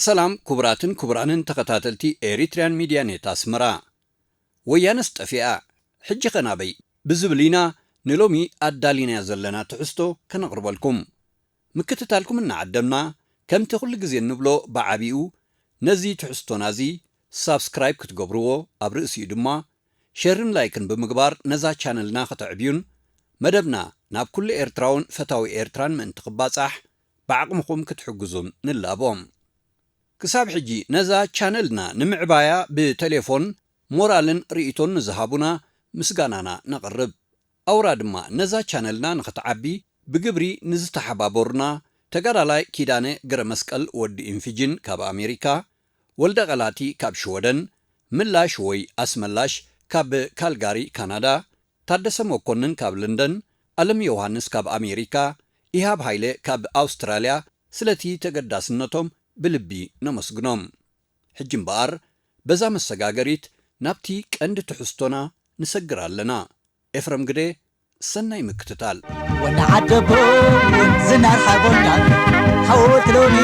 ሰላም ክቡራንን ተኸታተልቲ ኤሪትሪያን ሚድያ ኔት አስመራ ወያነስ ጠፊኣ ሕጂ ኸናበይ ብዝብሊና ንሎሚ አዳሊና ዘለና ትሕዝቶ ከነቕርበልኩም ምክትታልኩም እናዓደምና ከምቲ ኩሉ ግዜ ንብሎ በዓቢኡ ነዚ ትሕዝቶናዚ ሳብስክራይብ ክትገብርዎ ኣብ ርእሲኡ ድማ ሼርን ላይክን ብምግባር ነዛ ቻነልና ከተዕብዩን መደብና ናብ ኩሉ ኤርትራውን ፈታዊ ኤርትራን ምእንቲ ክባጻሕ ብዓቕምኩም ክትሕግዙን ንላቦም ክሳብ ሕጂ ነዛ ቻነልና ንምዕባያ ብቴሌፎን ሞራልን ርኢቶን ንዝሃቡና ምስጋናና ነቕርብ ኣውራ ድማ ነዛ ቻነልና ንኽትዓቢ ብግብሪ ንዝተሓባበሩና ተጋዳላይ ኪዳነ ገረ መስቀል ወዲ ኢንፊጅን ካብ ኣሜሪካ ወልደ ቀላቲ ካብ ሽወደን ምላሽ ወይ ኣስመላሽ ካብ ካልጋሪ ካናዳ ታደሰ መኮንን ካብ ለንደን ኣለም ዮሐንስ ካብ ኣሜሪካ ኢሃብ ሃይለ ካብ ኣውስትራልያ ስለቲ ተገዳስነቶም ብልቢ ነመስግኖም ሕጂ እምበኣር በዛ መሰጋገሪት ናብቲ ቀንዲ ትሕዝቶና ንሰግር ኣለና ኤፍረም ግደ ሰናይ ምክትታል ወናዓደቦ ዝናር ሓጎና ሓወት ሎሚ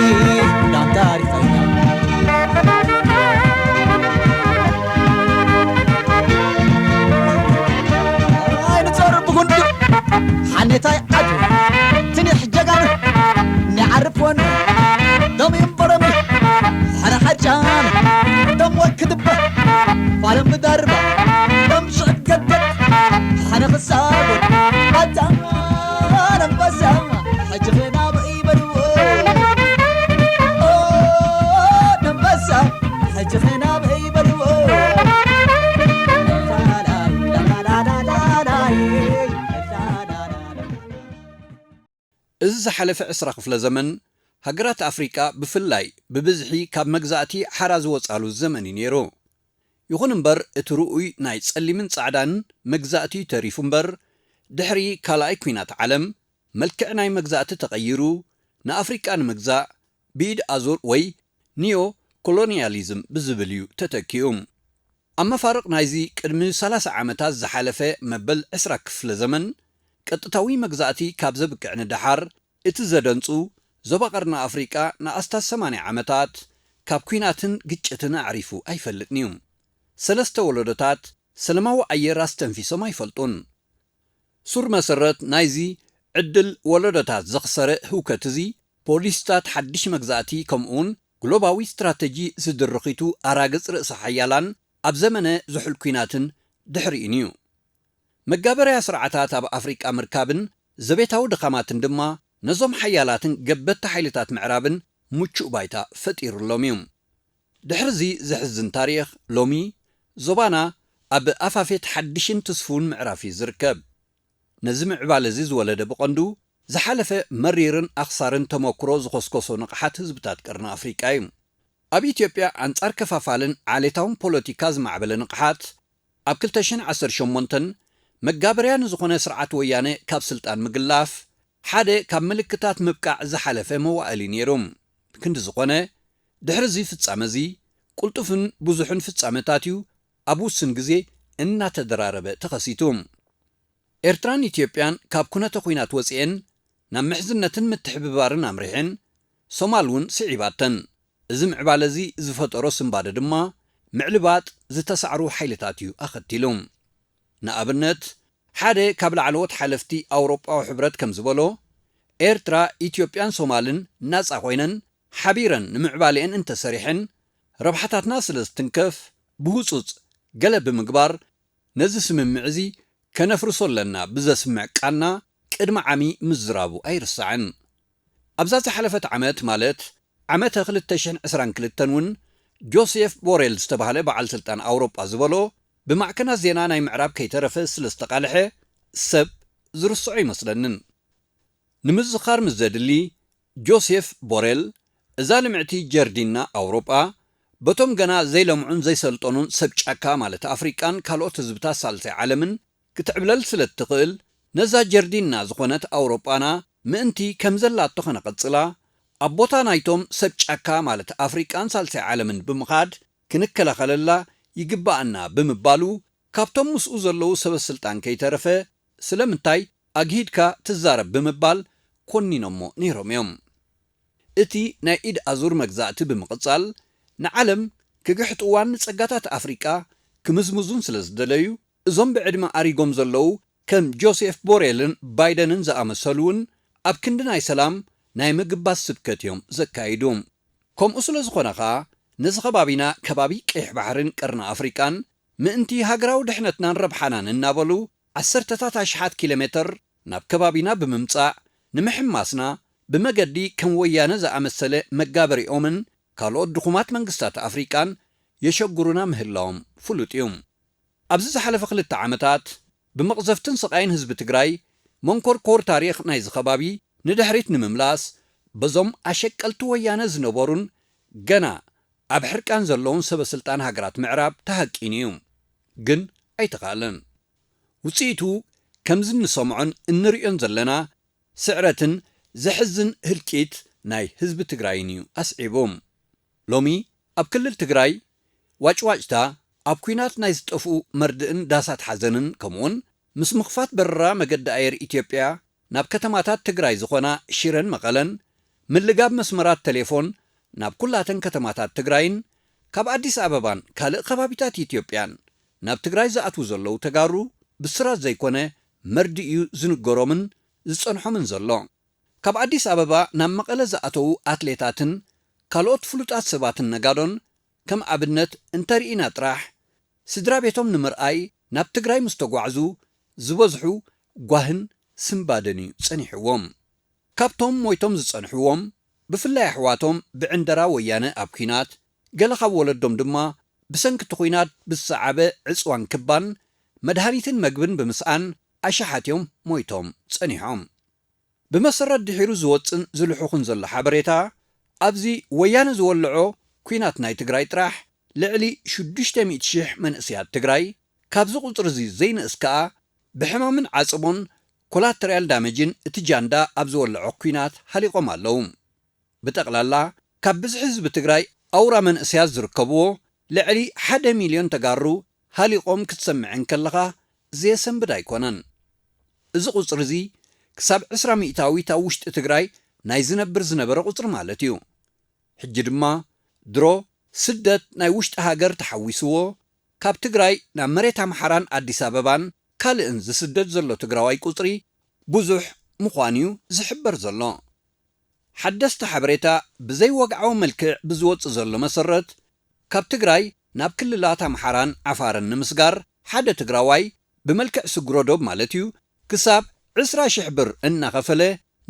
ዳም ታሪኸኛ ኣይንፀርብ ጉንዱ ሓኔታይ ዓዱ ትኒሕ ጀጋኑ ንዓርፍ ወኑ دم ينبرمي حنا حجان دم وكذبة فالم بدربة دم شعب قدك حنا خسابون أتانا بسام حجغنا بإيبرو دم بسام حجغنا بإيبرو إذا حلف عسرة خفل زمن ሃገራት አፍሪካ ብፍላይ ብብዝሒ ካብ መግዛእቲ ሓራዝ ወጻሉ ዘመን ነይሩ ይኹን እምበር እቲ ርኡይ ናይ ጸሊምን ጻዕዳን መግዛእቲ ተሪፉ እምበር ድሕሪ ካልኣይ ኩናት ዓለም መልክዕ ናይ መግዛእቲ ተቐይሩ ንኣፍሪቃ ንምግዛእ ብኢድ ኣዙር ወይ ኒዮ ኮሎኒያሊዝም ብዝብል እዩ ተተኪኡ ኣብ መፋርቕ ናይዚ ቅድሚ 30 ዓመታት ዝሓለፈ መበል 20 ክፍለ ዘመን ቀጥታዊ መግዛእቲ ካብ ዘብቅዕ ንድሓር እቲ ዘደንጹ ዞባ ቀርና አፍሪቃ ንኣስታት 80 ዓመታት ካብ ኩናትን ግጭትን ኣዕሪፉ ኣይፈልጥን እዩ ሰለስተ ወለዶታት ሰለማዊ ኣየር ኣስተንፊሶም ኣይፈልጡን ሱር መሰረት ናይዚ ዕድል ወለዶታት ዘኽሰረ ህውከት እዚ ፖሊስታት ሓድሽ መግዛእቲ ከምኡውን ግሎባዊ ስትራቴጂ ዝድርኺቱ ኣራግጽ ርእሲ ሓያላን ኣብ ዘመነ ዝሑል ኩናትን ድሕሪኡን እዩ መጋበርያ ስርዓታት ኣብ ኣፍሪቃ ምርካብን ዘቤታዊ ድኻማትን ድማ ነዞም ሓያላትን ገበቲ ሓይልታት ምዕራብን ሙቹእ ባይታ ፈጢሩሎም እዩ ድሕርዚ ዝሕዝን ታሪኽ ሎሚ ዞባና ኣብ ኣፋፌት ሓድሽን ተስፉን ምዕራፍ ዝርከብ ነዚ ምዕባለ እዚ ዝወለደ ብቐንዱ ዝሓለፈ መሪርን ኣኽሳርን ተመክሮ ዝኮስኮሶ ንቕሓት ህዝብታት ቀርና ኣፍሪቃ እዩ ኣብ ኢትዮጵያ ኣንጻር ከፋፋልን ዓሌታውን ፖለቲካ ዝማዕበለ ንቕሓት ኣብ 2018 መጋበርያ ንዝኾነ ስርዓት ወያነ ካብ ስልጣን ምግላፍ ሓደ ካብ ምልክታት ምብቃዕ ዝሓለፈ መዋእሊ ነይሮም ክንዲ ዝኾነ ድሕርዚ ፍጻመ እዚ ቁልጡፍን ብዙሕን ፍጻመታት እዩ ኣብ ውስን ግዜ እናተደራረበ ተኸሲቱ ኤርትራን ኢትዮጵያን ካብ ኩነተ ኩናት ወፂአን ናብ ምሕዝነትን ምትሕብባርን ኣምሪሐን ሶማል እውን ስዒባተን እዚ ምዕባለ እዚ ዝፈጠሮ ስምባደ ድማ ምዕልባጥ ዝተሳዕሩ ሓይልታት እዩ ኣኸቲሉ ንኣብነት ሓደ ካብ ላዕለዎት ሓለፍቲ ኣውሮጳዊ ሕብረት ከም ዝበሎ ኤርትራ ኢትዮጵያን ሶማልን ናጻ ኮይነን ሓቢረን ንምዕባልአን እንተሰሪሐን ረብሓታትና ስለ ዝተንከፍ ብህፁፅ ገለ ብምግባር ነዚ ስምምዕ እዚ ከነፍርሶ ኣለና ብዘስምዕ ቃልና ቅድሚ ዓሚ ምዝራቡ ኣይርስዕን። ኣብዛ ዝሓለፈት ዓመት ማለት ዓመተ 2022 እውን ጆሴፍ ቦሬል ዝተባህለ በዓል ስልጣን ኣውሮጳ ዝበሎ ብማዕከናት ዜና ናይ ምዕራብ ከይተረፈ ስለ ዝተቃልሐ ሰብ ዝርስዖ ይመስለንን። ንምዝኻር ምስ ዘድሊ ጆሴፍ ቦሬል እዛ ልምዕቲ ጀርዲና ኣውሮጳ በቶም ገና ዘይለምዑን ዘይሰልጠኑን ሰብ ጫካ ማለት ኣፍሪቃን ካልኦት ህዝብታት ሳልሳይ ዓለምን ክትዕብለል ስለ እትኽእል ነዛ ጀርዲና ዝኾነት ኣውሮጳና ምእንቲ ከም ዘላቶ ኸነቐጽላ ኣብ ቦታ ናይቶም ሰብ ጫካ ማለት ኣፍሪቃን ሳልሳይ ዓለምን ብምኻድ ክንከላኸለላ ይግባአና ብምባሉ ካብቶም ምስኡ ዘለዉ ሰበስልጣን ከይተረፈ ስለምንታይ ኣግሂድካ ትዛረብ ብምባል ኮኒኖሞ ነይሮም እዮም። እቲ ናይ ኢድ ኣዙር መግዛእቲ ብምቕጻል ንዓለም ክግሕጥዋን ንጸጋታት ኣፍሪቃ ክምዝምዙን ስለ ዝደለዩ እዞም ብዕድመ ኣሪጎም ዘለዉ ከም ጆሴፍ ቦሬልን ባይደንን ዝኣመሰሉውን ኣብ ክንዲ ናይ ሰላም ናይ ምግባስ ስብከት እዮም ዘካይዱ። ከምኡ ስለ ዝኾነ ኸዓ ነዚ ከባቢና ከባቢ ቀይሕ ባሕርን ቀርኒ ኣፍሪቃን ምእንቲ ሃገራዊ ድሕነትናን ረብሓናን እናበሉ 10,000 ኪሎ ሜትር ናብ ከባቢና ብምምጻእ ንምሕማስና ብመገዲ ከም ወያነ ዝኣመሰለ መጋበሪኦምን ካልኦት ድኹማት መንግስታት ኣፍሪቃን የሸግሩና ምህላዎም ፍሉጥ እዩ። ኣብዚ ዝሓለፈ 2 ዓመታት ብመቕዘፍትን ስቃይን ህዝቢ ትግራይ መንኮርኮር ታሪኽ ናይዚ ከባቢ ንድሕሪት ንምምላስ በዞም ኣሸቀልቲ ወያነ ዝነበሩን ገና ኣብ ሕርቃን ዘለውን ሰበስልጣን ሃገራት ምዕራብ ተሃቂኑ እዩ። ግን ኣይተኻለን። ውፅኢቱ ከምዚ እንሰምዖን እንሪኦን ዘለና ስዕረትን ዘሕዝን ህልቂት ናይ ህዝቢ ትግራይን እዩ ኣስዒቦም። ሎሚ ኣብ ክልል ትግራይ ዋጭዋጭታ ኣብ ኩናት ናይ ዝጠፍኡ መርድእን ዳሳት ሓዘንን ከምኡውን ምስ ምኽፋት በረራ መገዲ ኣየር ኢትዮጵያ ናብ ከተማታት ትግራይ ዝኾና ሽረን መቐለን ምልጋብ መስመራት ቴሌፎን ናብ ኩላተን ከተማታት ትግራይን ካብ ኣዲስ ኣበባን ካልእ ከባቢታት ኢትዮጵያን ናብ ትግራይ ዝኣትዉ ዘለዉ ተጋሩ ብስራት ዘይኮነ መርዲ እዩ ዝንገሮምን ዝጸንሖምን ዘሎ። ካብ ኣዲስ ኣበባ ናብ መቐለ ዝኣተዉ ኣትሌታትን ካልኦት ፍሉጣት ሰባትን ነጋዶን ከም ኣብነት እንተርኢና ጥራሕ ስድራ ቤቶም ንምርኣይ ናብ ትግራይ ምስ ተጓዕዙ ዝበዝሑ ጓህን ስምባደን እዩ ጸኒሕዎም። ካብቶም ሞይቶም ዝጸንሕዎም ብፍላይ ኣሕዋቶም ብዕንደራ ወያነ ኣብ ኩናት ገለ ካብ ወለዶም ድማ ብሰንኪቲ ኩናት ብዝሰዓበ ዕፅዋን ክባን መድሃኒትን መግብን ብምስኣን ኣሸሓትዮም ሞይቶም ጸኒሖም። ብመሰረት ድሒሩ ዝወፅን ዝልሑኽን ዘሎ ሓበሬታ ኣብዚ ወያነ ዝወልዖ ኩናት ናይ ትግራይ ጥራሕ ልዕሊ 600,000 መንእስያት ትግራይ ካብዚ ቁፅሪ እዚ ዘይንእስ ከዓ ብሕማምን ዓጽቦን ኮላተሪያል ዳሜጅን እቲ ጃንዳ ኣብ ዝወልዖ ኩናት ሃሊቖም ኣለዉ። ብጠቕላላ ካብ ብዝሒ ህዝቢ ትግራይ ኣውራ መንእስያት ዝርከብዎ ልዕሊ 1 ሚልዮን ተጋሩ ሃሊቖም ክትሰምዕን ከለኻ ዘየሰንብድ ኣይኮነን። እዚ ቁፅሪ እዚ ክሳብ 20 ሚእታዊት ኣብ ውሽጢ ትግራይ ናይ ዝነበረ ቁፅሪ ማለት እዩ። ሕጂ ድማ ድሮ ስደት ናይ ውሽጢ ሃገር ተሓዊስዎ ካብ ትግራይ ናብ መሬት ኣምሓራን ኣዲስ ኣበባን ካልእን ዝስደድ ዘሎ ትግራዋይ ቁፅሪ ብዙሕ ምዃኑ እዩ ዝሕበር ዘሎ። ሓደስቲ ሓበሬታ ብዘይወግዓዊ መልክዕ ብዝወፅእ ዘሎ መሰረት ካብ ትግራይ ናብ ክልላት ኣምሓራን ዓፋርን ንምስጋር ሓደ ትግራዋይ ብመልክዕ ስግሮዶብ ማለት እዩ ክሳብ 20,000 ብር እናኸፈለ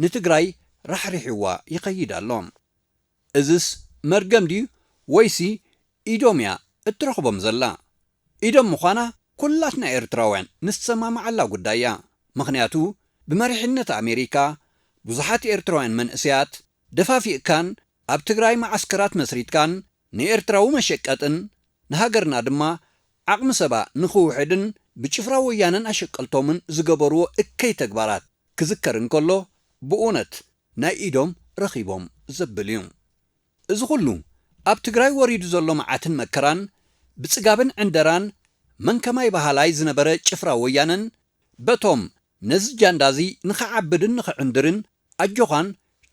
ንትግራይ ራሕሪሕዋ ይኸይድ ኣሎ። እዝስ መርገም ድዩ ወይሲ ኢዶም እያ እትረኽቦም ዘላ? ኢዶም ምዃና ኩላትና ኤርትራውያን ንሰማማዓላ ጉዳይ እያ። ምኽንያቱ ብመሪሕነት ኣሜሪካ ብዙሓት ኤርትራውያን መንእስያት ደፋፊእካን ኣብ ትግራይ ማዓስከራት መስሪትካን ንኤርትራዊ መሸቀጥን ንሃገርና ድማ ዓቕሚ ሰባ ንኽውሕድን ብጭፍራ ወያነን ኣሸቀልቶምን ዝገበርዎ እከይ ተግባራት ክዝከር እንከሎ ብእውነት ናይ ኢዶም ረኺቦም ዘብል እዩ። እዚ ኩሉ ኣብ ትግራይ ወሪዱ ዘሎ መዓትን መከራን ብጽጋብን ዕንደራን መንከማይ ባህላይ ዝነበረ ጭፍራ ወያነን በቶም ነዚ ጃንዳዚ ንኽዓብድን ንኽዕንድርን ኣጆኻን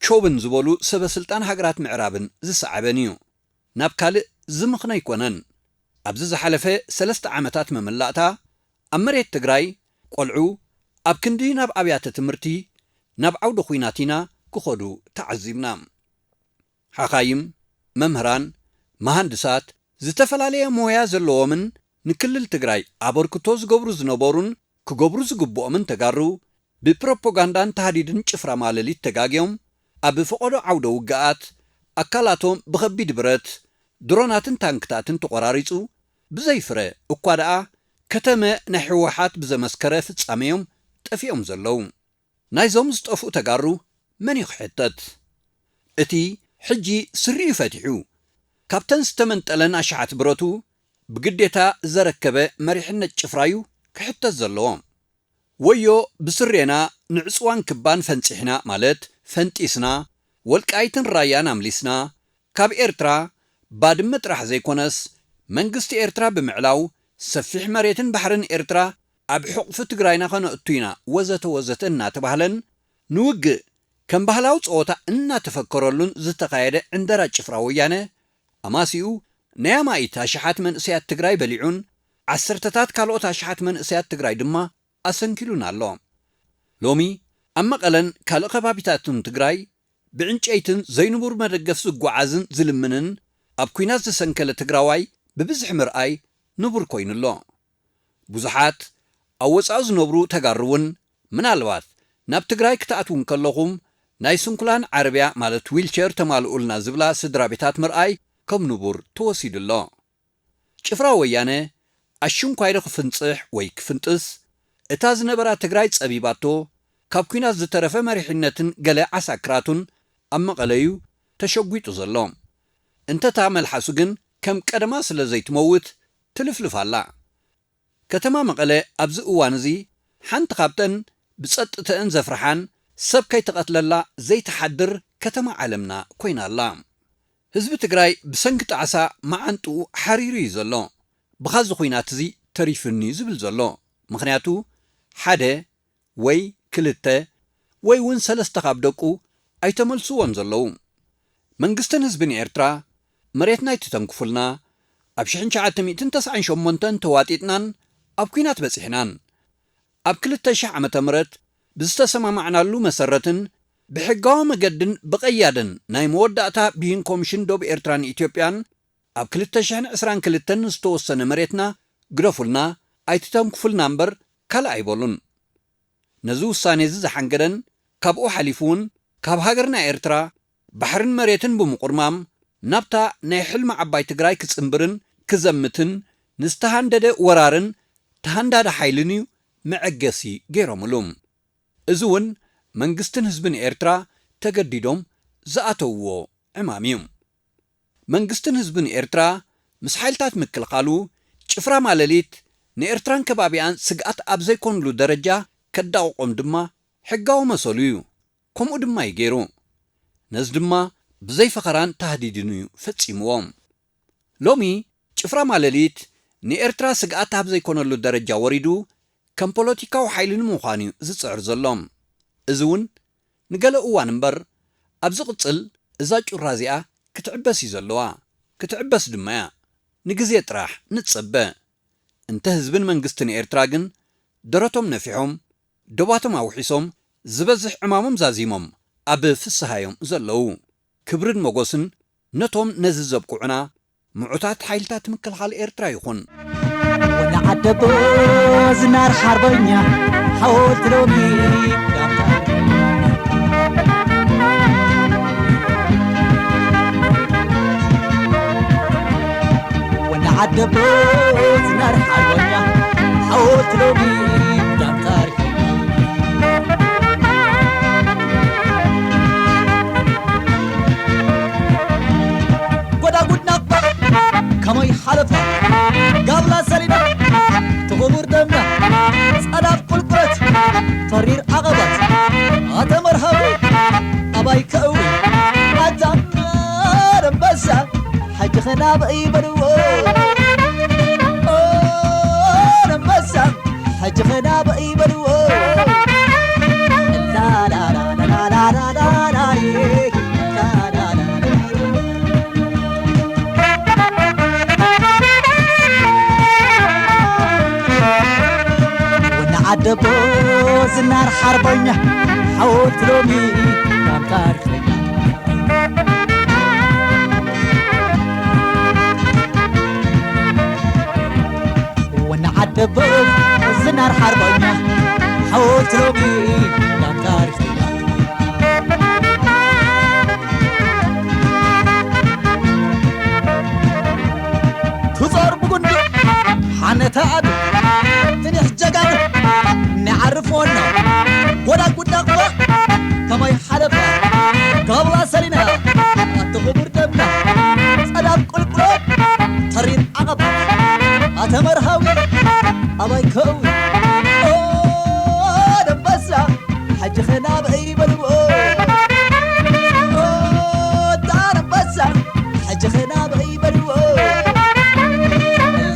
ቾብን ዝበሉ ሰበስልጣን ሃገራት ምዕራብን ዝሰዓበን እዩ። ናብ ካልእ ዝምኽነ ኣይኮነን። ኣብዚ ዝሓለፈ 3 ዓመታት መመላእታ ኣብ መሬት ትግራይ ቆልዑ ኣብ ክንዲ ናብ ኣብያተ ትምህርቲ ናብ ዓውደ ኩናት ኢና ክኸዱ ተዓዚብና። ሓኻይም፣ መምህራን፣ መሃንድሳት ዝተፈላለየ ሞያ ዘለዎምን ንክልል ትግራይ አበርክቶ ዝገብሩ ዝነበሩን ክገብሩ ዝግብኦምን ተጋሩ ብፕሮፓጋንዳን ተሃዲድን ጭፍራ ማለሊት ተጋግዮም ኣብ ፈቆዶ ዓውደ ውግኣት ኣካላቶም ብኸቢድ ብረት ድሮናትን ታንክታትን ተቆራሪጹ ብዘይፍረ እኳ ደኣ ከተመ ናይ ሕወሓት ብዘመስከረ ፍጻሜዮም ጠፊኦም ዘለዉ ናይዞም ዝጠፍኡ ተጋሩ መን ይኽሕተት እቲ ሕጂ ስሪኡ ፈቲሑ ካብተን ዝተመንጠለን ኣሽሓት ብረቱ ብግዴታ ዘረከበ መሪሕነት ጭፍራዩ ክሕተት ዘለዎ ወዮ ብስሬና ንዕፅዋን ክባን ፈንፂሕና ማለት ፈንጢስና ወልቃይትን ራያን ኣምሊስና ካብ ኤርትራ ባድመ ጥራሕ ዘይኮነስ መንግስቲ ኤርትራ ብምዕላው ሰፊሕ መሬትን ባሕርን ኤርትራ ኣብ ሕቑፊ ትግራይና ኸነእቱ ኢና ወዘተ ወዘተ እናተባህለን ንውግእ ከም ባህላዊ ፀወታ እናተፈከረሉን ዝተኻየደ ዕንደራ ጭፍራ ወያነ ኣማሲኡ ናይ ኣማኢት ኣሽሓት መንእሰያት ትግራይ በሊዑን ዓሰርተታት ካልኦት ኣሽሓት መንእሰያት ትግራይ ድማ ኣሰንኪሉን ኣሎ ሎሚ ኣብ መቐለን ካልእ ከባቢታትን ትግራይ ብዕንጨይትን ዘይንቡር መደገፍ ዝጓዓዝን ዝልምንን ኣብ ኩናት ዝሰንከለ ትግራዋይ ብብዝሒ ምርኣይ ንቡር ኮይኑሎ ብዙሓት ኣብ ወፃኢ ዝነብሩ ተጋርውን ምናልባት ናብ ትግራይ ክትኣትውን ከለኹም ናይ ስንኩላን ዓረብያ ማለት ዊልቸር ተማልኡልና ዝብላ ስድራ ቤታት ምርኣይ ከም ንቡር ተወሲዱሎ ጭፍራ ወያነ ኣሽንኳይደ ክፍንፅሕ ወይ ክፍንጥስ እታ ዝነበራ ትግራይ ጸቢባቶ ካብ ኩናት ዝተረፈ መሪሕነትን ገለ ዓሳክራቱን ኣብ መቐለዩ ተሸጒጡ ዘሎ እንተታ መልሓሱ ግን ከም ቀደማ ስለ ዘይትመውት ትልፍልፍ ኣላ ከተማ መቐለ ኣብዚ እዋን እዚ ሓንቲ ካብተን ብጸጥተአን ዘፍርሓን ሰብ ከይተቐትለላ ዘይተሓድር ከተማ ዓለምና ኮይና ኣላ ህዝቢ ትግራይ ብሰንኪ ጣዕሳ መዓንጥኡ ሓሪሩ እዩ ዘሎ ብኻዚ ኩናት እዚ ተሪፍኒ ዝብል ዘሎ ምኽንያቱ ሓደ ወይ ክልተ ወይ እውን ሰለስተ ካብ ደቁ ኣይተመልስዎን ዘለዉ መንግስትን ህዝብን ኤርትራ መሬትና ይትተንክፉልና ኣብ 1998 ተዋጢጥናን ኣብ ኩናት በፂሕናን ኣብ 2000 ዓመተ ምህረት ብዝተሰማማዕናሉ መሰረትን ብሕጋዊ መገድን ብቀያድን ናይ መወዳእታ ብሂን ኮሚሽን ዶብ ኤርትራን ኢትዮጵያን ኣብ 2022 ዝተወሰነ መሬትና ግደፉልና ኣይትተንክፉልና እምበር ካልእ ኣይበሉን ነዚ ውሳኔ እዚ ዝሓንገደን ካብኡ ሓሊፉውን ካብ ሃገርና ኤርትራ ባሕርን መሬትን ብምቁርማም ናብታ ናይ ሕልሚ ዓባይ ትግራይ ክጽምብርን ክዘምትን ንዝተሃንደደ ወራርን ተሃንዳደ ሓይልን እዩ መዐገሲ ገይሮምሉ እዚ እውን መንግስትን ህዝብን ኤርትራ ተገዲዶም ዝኣተውዎ ዕማም እዩ መንግስትን ህዝብን ኤርትራ ምስ ሓይልታት ምክልኻሉ ጭፍራ ማለሊት ንኤርትራን ከባቢያን ስግኣት ኣብ ዘይኮንሉ ደረጃ ከዳቕቆም ድማ ሕጋዊ መሰሉ እዩ ከምኡ ድማ ይገይሩ ነዚ ድማ ብዘይፈኸራን ተሃዲድን እዩ ፈጺምዎም ሎሚ ጭፍራ ማለሊት ንኤርትራ ስግኣት ኣብ ዘይኮነሉ ደረጃ ወሪዱ ከም ፖለቲካዊ ሓይሊ ንምዃኑ እዩ ዝፅዕር ዘሎም እዚ እውን ንገለ እዋን እምበር ኣብ ዝቕፅል እዛ ጩራ እዚኣ ክትዕበስ እዩ ዘለዋ ክትዕበስ ድማ እያ ንግዜ ጥራሕ ንጸበ እንተ ህዝብን መንግስትን ኤርትራ ግን ደረቶም ነፊሖም ደባቶም ኣውሒሶም ዝበዝሕ ዕማሞም ዛዚሞም ኣብ ፍስሃዮም ዘለዉ ክብርን መጎስን ነቶም ነዚ ዘብቁዑና ምዑታት ሓይልታት ምክልኻል ኤርትራ ይኹን ወናዓደቦ ዝናር ሓርበኛ ሓወልቲ ሎሚ ወናዓደቦ ዝናር ሓርበኛ ሓወልቲ ሎሚ ዳም ታሪክ كماي حلفة قبل سلينا تغمر دمنا صلاف قلقرت فرير عقبت أتمر هوي أباي كأوي أتمر بسا حج خناب أي برو بسا حج خناب أي برو لا لا لا لا لا لا لا لا عدبو زنار حربنا حوت لومي كام تاريخنا ونعدبوك زنار حربنا حوت لومي دام تاريخنا تزور بقندو حانتا عدو تنيح جاقان نعرفونا ولا قدنا قوة كما يحلفا قبل سرنا أتغبر دمنا سلام كل قلوب ترين عقبا أتمر هاوي أباي كوي أوه دبسا حج خنا بأي بلبو أوه دار بسا حج خنا بأي بلبو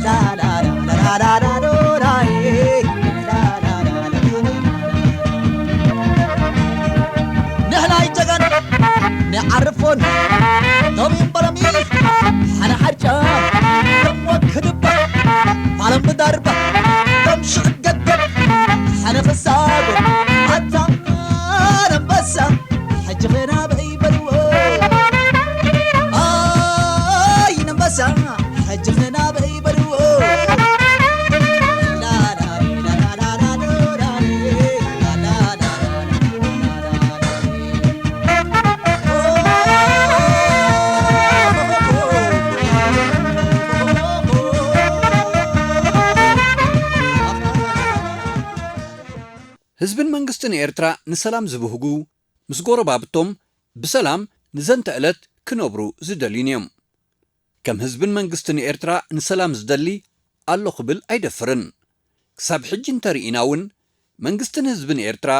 لا لا لا لا لا لا لا لا لا لا نحنا يجعن نعرفون دومين برمي حنا حجة دم وكذبة فعلم ضربة دم شقد حنا فساد حتى نبسة حج غينا بأي بلوى آي نبسة حج غينا بأي بلوى لا لا لا لا لا لا لا لا ህዝብን መንግስትን ኤርትራ ንሰላም ዝብህጉ ምስ ጎረባብቶም ብሰላም ንዘንተ ዕለት ክነብሩ ዝደልዩን እዮም ከም ህዝብን መንግስትን ኤርትራ ንሰላም ዝደሊ ኣሎ ክብል ኣይደፍርን ክሳብ ሕጂ እንተርኢና እውን መንግስትን ህዝብን ኤርትራ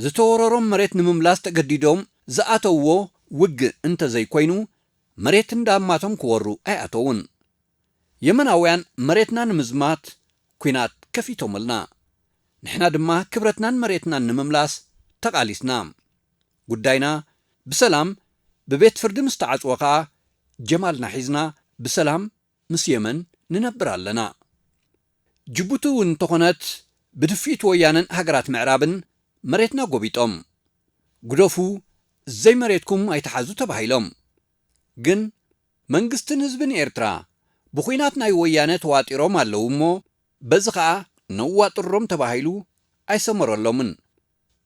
ዝተወረሮም መሬት ንምምላስ ተገዲዶም ዝኣተውዎ ውግእ እንተዘይኮይኑ መሬት እንዳማቶም ክወሩ ኣይኣተውን የመናውያን መሬትና ንምዝማት ኩናት ከፊቶምልና ንሕና ድማ ክብረትናን መሬትናን ንምምላስ ተቃሊስና ጉዳይና ብሰላም ብቤት ፍርዲ ምስ ተዓጽወ ከዓ ጀማልና ሒዝና ብሰላም ምስ የመን ንነብር ኣለና ጅቡቲ እውን እንተኾነት ብድፊት ወያነን ሃገራት ምዕራብን መሬትና ጎቢጦም ጉደፉ ዘይ መሬትኩም ኣይተሓዙ ተባሂሎም ግን መንግስትን ህዝብን ኤርትራ ብኹናት ናይ ወያነ ተዋጢሮም ኣለዉ እሞ በዚ ከዓ ነዋጥሮም ተባሂሉ ኣይሰመረሎምን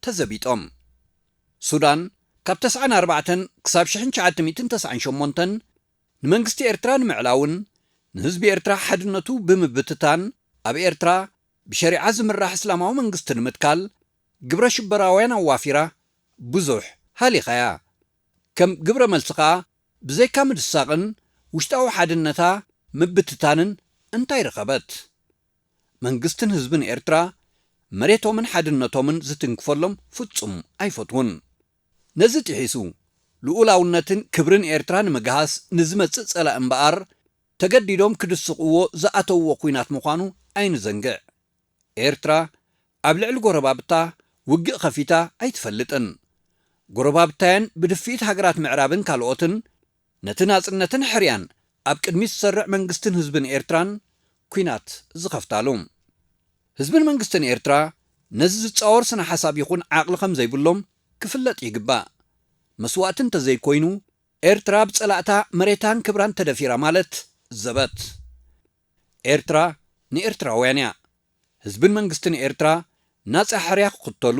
ተዘቢጦም ሱዳን ካብ 94 ክሳብ 1998 ንመንግስቲ ኤርትራ ንምዕላውን ንህዝቢ ኤርትራ ሓድነቱ ብምብትታን ኣብ ኤርትራ ብሸሪዓ ዝምራሕ እስላማዊ መንግስቲ ንምትካል ግብረ ሽበራውያን ኣዋፊራ ብዙሕ ሃሊኻያ ከም ግብረ መልሲ ከዓ ብዘይካ ምድሳቕን ውሽጣዊ ሓድነታ ምብትታንን እንታይ ረኸበት መንግስትን ህዝብን ኤርትራ መሬቶምን ሓድነቶምን ዝትንክፈሎም ፍጹም ኣይፈትውን ነዚ ጥሒሱ ልኡላውነትን ክብርን ኤርትራ ንምግሃስ ንዝመጽእ ጸላእ እምበኣር ተገዲዶም ክድስቕዎ ዝኣተውዎ ኩናት ምዃኑ ኣይንዘንግዕ ኤርትራ ኣብ ልዕሊ ጎረባብታ ውግእ ኸፊታ ኣይትፈልጥን ጎረባብታየን ብድፊት ሃገራት ምዕራብን ካልኦትን ነቲ ናጽነትን ሕርያን ኣብ ቅድሚት ዝሰርዕ መንግስትን ህዝብን ኤርትራን ኩናት ዝኸፍታሉ ህዝብን መንግስትን ኤርትራ ነዚ ዝጻወር ስነ ሓሳብ ይኹን ዓቕሊ ከም ዘይብሎም ክፍለጥ ይግባእ መስዋዕቲ እንተዘይኮይኑ ኤርትራ ብጸላእታ መሬታን ክብራን ተደፊራ ማለት ዘበት ኤርትራ ንኤርትራውያን እያ ህዝብን መንግስትን ኤርትራ ናጻ ሕርያ ክኽተሉ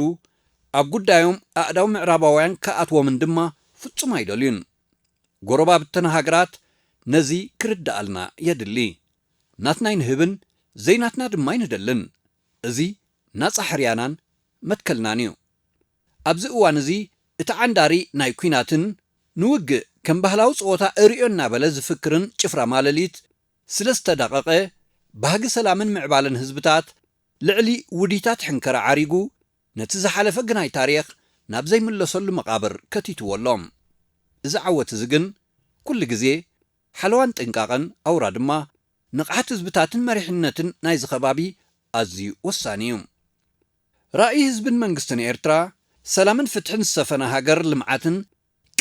ኣብ ጉዳዮም ኣእዳው ምዕራባውያን ከኣትዎምን ድማ ፍጹም ኣይደልዩን ጎረባብትና ሃገራት ነዚ ክርዳኣልና የድሊ ናትና ይንህብን ዘይናትና ድማ ይንደልን እዚ ናጻ ሕርያናን መትከልናን እዩ ኣብዚ እዋን እዚ እቲ ዓንዳሪ ናይ ኩናትን ንውግእ ከም ባህላዊ ፀወታ እርዮ እናበለ ዝፍክርን ጭፍራ ማለሊት ስለ ዝተዳቐቐ ባህጊ ሰላምን ምዕባልን ህዝብታት ልዕሊ ውዲታት ሕንከራ ዓሪጉ ነቲ ዝሓለፈ ግናይ ታሪኽ ናብ ዘይምለሰሉ መቓብር ከቲትዎሎም እዚ ዓወት እዚ ግን ኩሉ ግዜ ሓለዋን ጥንቃቐን ኣውራ ድማ ንቕሓት ህዝብታትን መሪሕነትን ናይ ዝኸባቢ ኣዝዩ ወሳኒ እዩ ራእይ ህዝብን መንግስትን ኤርትራ ሰላምን ፍትሕን ዝሰፈነ ሃገር ልምዓትን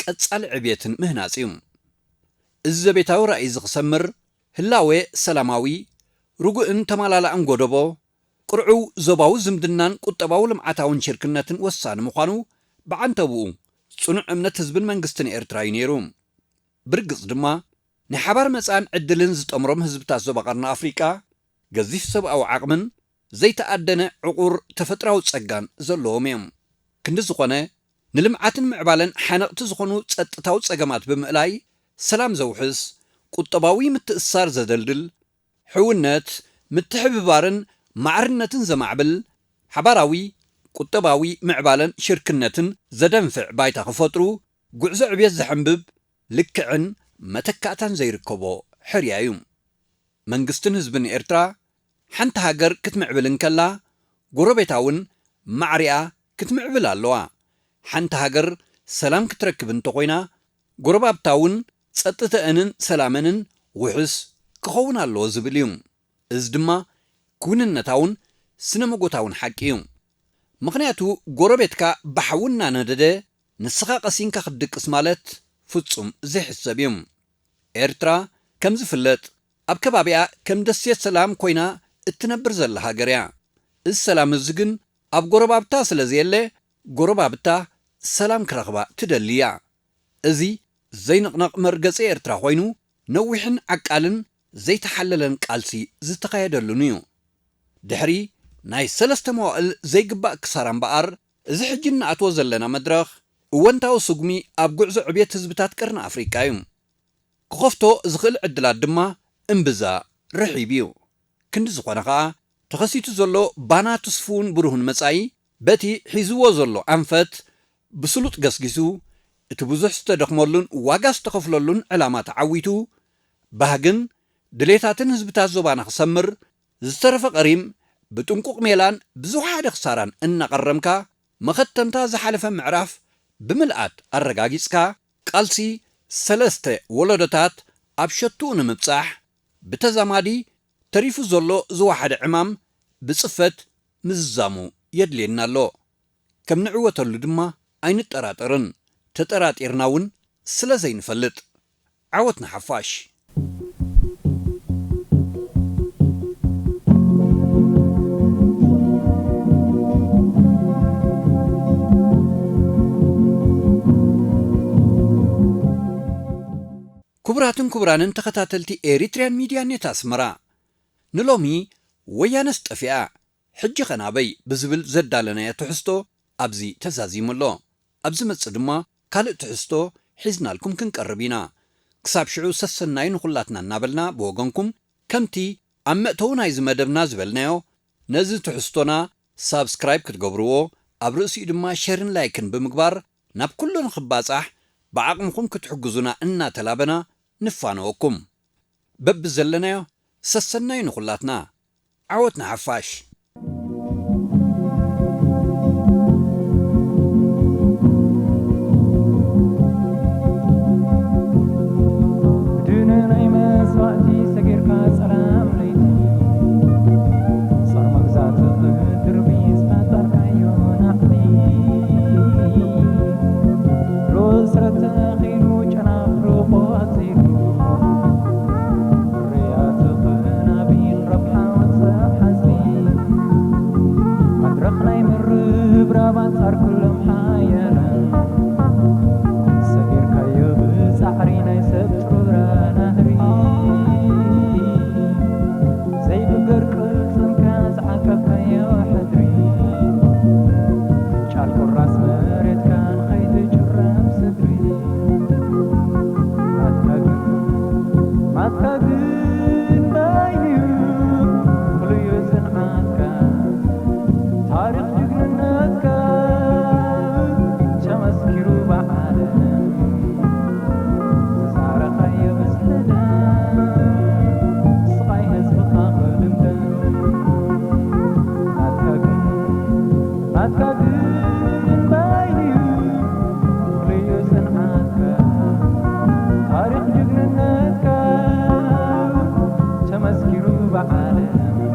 ቀጻሊ ዕብየትን ምህናጽ እዩ እዚ ዘቤታዊ ራእይ ዝኽሰምር ህላዌ ሰላማዊ ርጉእን ተመላላእን ጎደቦ ቁርዑ ዞባዊ ዝምድናን ቁጠባዊ ልምዓታውን ሽርክነትን ወሳኒ ምዃኑ ብዓንተብኡ ጽኑዕ እምነት ህዝብን መንግስትን ኤርትራ እዩ ነይሩ ብርግጽ ድማ ናይ ሓባር መጻን ዕድልን ዝጠምሮም ህዝብታት ዞባ ቀርኒ ኣፍሪቃ ገዚፍ ሰብኣዊ ዓቕምን ዘይተኣደነ ዕቑር ተፈጥራዊ ጸጋን ዘለዎም እዮም። ክንዲ ዝኾነ ንልምዓትን ምዕባለን ሓነቕቲ ዝኾኑ ጸጥታዊ ጸገማት ብምእላይ ሰላም ዘውሕስ ቁጠባዊ ምትእስሳር ዘደልድል ሕውነት ምትሕብባርን ማዕርነትን ዘማዕብል ሓባራዊ ቁጠባዊ ምዕባለን ሽርክነትን ዘደንፍዕ ባይታ ክፈጥሩ ጉዕዞ ዕብየት ዘሐንብብ ልክዕን መተካእታን ዘይርከቦ ሕርያ እዩ። መንግስትን ህዝብን ኤርትራ ሓንቲ ሃገር ክትምዕብል እንከላ ጎረቤታውን ማዕሪኣ ክትምዕብል ኣለዋ። ሓንቲ ሃገር ሰላም ክትረክብ እንተኾይና ጎረባብታውን ጸጥተአንን ሰላመንን ውሕስ ክኸውን ኣለዎ ዝብል እዩ። እዚ ድማ ክውንነታውን ስነ መጎታውን ሓቂ እዩ። ምኽንያቱ ጎረቤትካ ባሕውና ነደደ ንስኻ ቀሲንካ ክትድቅስ ማለት ፍጹም ዘይሕሰብ እዩ። ኤርትራ ከም ዝፍለጥ ኣብ ከባቢኣ ከም ደሴት ሰላም ኮይና እትነብር ዘላ ሃገር እያ። እዚ ሰላም እዚ ግን ኣብ ጎረባብታ ስለ ዘየለ ጎረባብታ ሰላም ክረኽባ ትደሊ እያ። እዚ ዘይንቕነቕ መርገጺ ኤርትራ ኮይኑ ነዊሕን ዓቃልን ዘይተሓለለን ቃልሲ ዝተኻየደሉን እዩ። ድሕሪ ናይ 3 መዋዕል ዘይግባእ ክሳራ እምበኣር እዚ ሕጂ እናኣትዎ ዘለና መድረኽ እወንታዊ ስጉሚ ኣብ ጉዕዞ ዕብየት ህዝብታት ቀርኒ ኣፍሪቃ እዩ። ክኸፍቶ ዝኽእል ዕድላት ድማ እምብዛ ርሒብ እዩ። ክንዲ ዝኾነ ከዓ ተኸሲቱ ዘሎ ባና ትስፉን ብሩህን መጻኢ በቲ ሒዝዎ ዘሎ ኣንፈት ብስሉጥ ገስጊሱ እቲ ብዙሕ ዝተደኽመሉን ዋጋ ዝተኸፍለሉን ዕላማ ተዓዊቱ ባህግን ድሌታትን ህዝብታት ዞባና ክሰምር ዝተረፈ ቀሪም ብጥንቁቕ ሜላን ብዙሓደ ክሳራን እናቐረምካ መኸተምታ ዝሓለፈ ምዕራፍ ብምልኣት ኣረጋጊጽካ ቃልሲ 3 ወለዶታት ኣብ ሸቱኡ ንምብጻሕ ብተዛማዲ ተሪፉ ዘሎ ዝዋሓደ ዕማም ብጽፈት ምዝዛሙ የድልየና ኣሎ። ከም ንዕወተሉ ድማ ኣይንጠራጠርን። ተጠራጢርና እውን ስለ ዘይንፈልጥ ዓወትና ሓፋሽ ክቡራትን ክቡራንን ተኸታተልቲ ኤሪትርያን ሚድያ ኔት ኣስመራ ንሎሚ ወያነ ስጠፊኣ ሕጂ ኸናበይ ብዝብል ዘዳለናያ ትሕዝቶ ኣብዚ ተዛዚሙ ኣሎ። ኣብዚ መጽእ ድማ ካልእ ትሕዝቶ ሒዝናልኩም ክንቀርብ ኢና። ክሳብ ሽዑ ሰሰናይ ንኹላትና እናበልና ብወገንኩም ከምቲ ኣብ መእተው ናይዚ መደብና ዝበልናዮ ነዚ ትሕዝቶና ሳብስክራይብ ክትገብርዎ ኣብ ርእሲኡ ድማ ሸርን ላይክን ብምግባር ናብ ኩሉ ንኽባጻሕ ብዓቕምኩም ክትሕግዙና እናተላበና ንፋነወኩም። በብ ዘለናዮ ሰሰናይ ንኹላትና ዓወትና ሓፋሽ بعالم